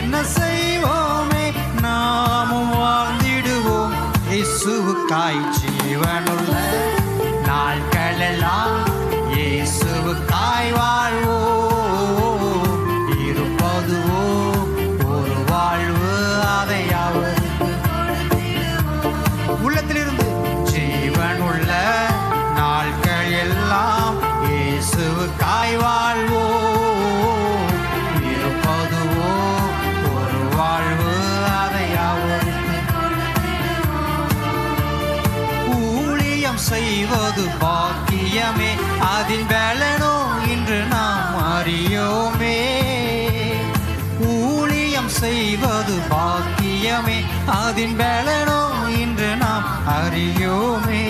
என்ன செய்வோமே, நாமும் வாழ்ந்திடுவோம். இயேசுவுக்காய் ஜீவனுள்ள நாட்களெல்லாம் இயேசுவுக்காய் வாழ்வோம். இருப்பதுவோ ஒரு வாழ்வு, அதை அவருக்கு உள்ளத்திலிருந்து ஜீவனுள்ள நாட்கள் எல்லாம் இயேசுவுக்காய் வாழ்வோம். இருப்பதுவோ ஒரு வாழ்வு, அதை அவருக்கு ஊழியம் செய்வது பாக்கியமே, அதின் பலனோ இன்று நாம் அறியோமே. ஊழியம் செய்வது பாக்கியமே, அதின் பலனோ இன்று நாம் அறியோமே.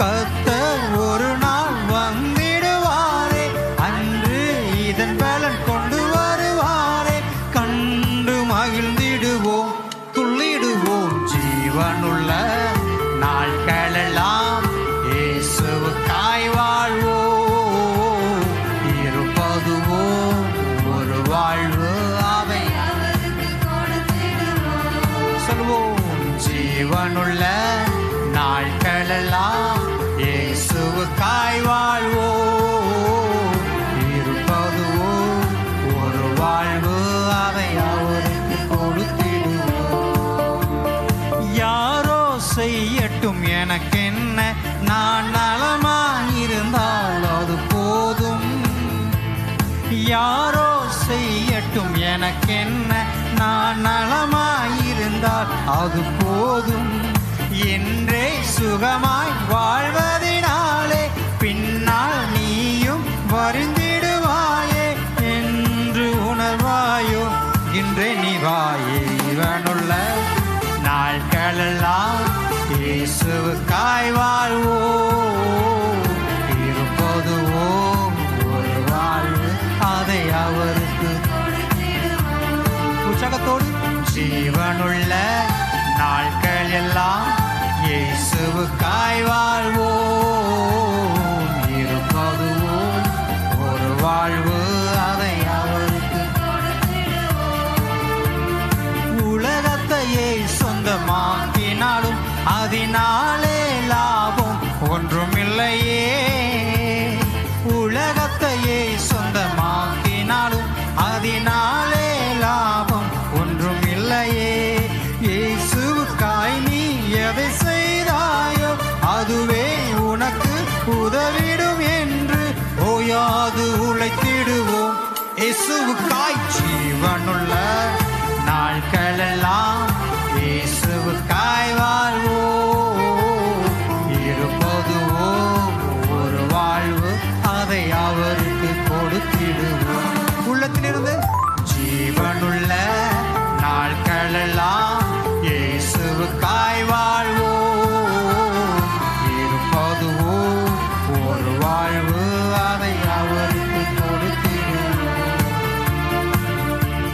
கர்த்தர் ஒரு நாள் வந்திடுவாரே, அன்று இதன் பலன் கொண்டு வருவாரே. கண்டு மகிழ்ந்திடுவோம், துள்ளிடுவோம். ஜீவனுள்ள நாட்களெல்லாம் இயேசுவுக்காய் வாழ்வோம். இருப்பதுவோ ஒரு வாழ்வு, அதை சொல்வோம். ஜீவனுள்ள நாட்களெல்லாம் இயேசுவுக்காய் வாழ்வோம். இருப்பதுவோ ஒரு வாழ்வு, அதை அவருக்கு கொடுத்திடுவோம். யாரோ செய்யட்டும் எனக்கென்ன, நான் நலமாயிருந்தால் அது போதும். யாரோ செய்யட்டும் எனக்கென்ன, நான் நலமாயிருந்தால் அது போதும். என்றே சுகமாய் வாழ்வதினாலே பின்னால் நீயும் வருந்திடுவாயே என்று உணர்வாயோ. இன்றே நீ வாயே. இவனுள்ள நாட்களெல்லாம் இயேசுவுக்காய் வாழ்வோம். இருப்பதுவோ ஒரு வாழ்வு, அதை அவருக்கு உற்சாகத்தோடு. ஜீவனுள்ள நாட்கள் எல்லாம் இயேசுவுக்காய் வாழ்வோம். இருப்பதுவோ ஒரு வாழ்வு, அதை அவருக்கு உலகத்தையே சொந்தமாக்கினாலும் அதனாலே லாபம் ஒன்றுமில்லையே. உலகத்தையே சொந்தமாக்கினாலும் அதனாலே லாபம் ஒன்றுமில்லையே. இயேசுவுக்காய் நீ எதை செய்தாயோ அதுவே உனக்கு உதவிடும் என்று ஓயாது உழைத்திடுவோம். இயேசுவுக்காய் ஜீவனுள்ள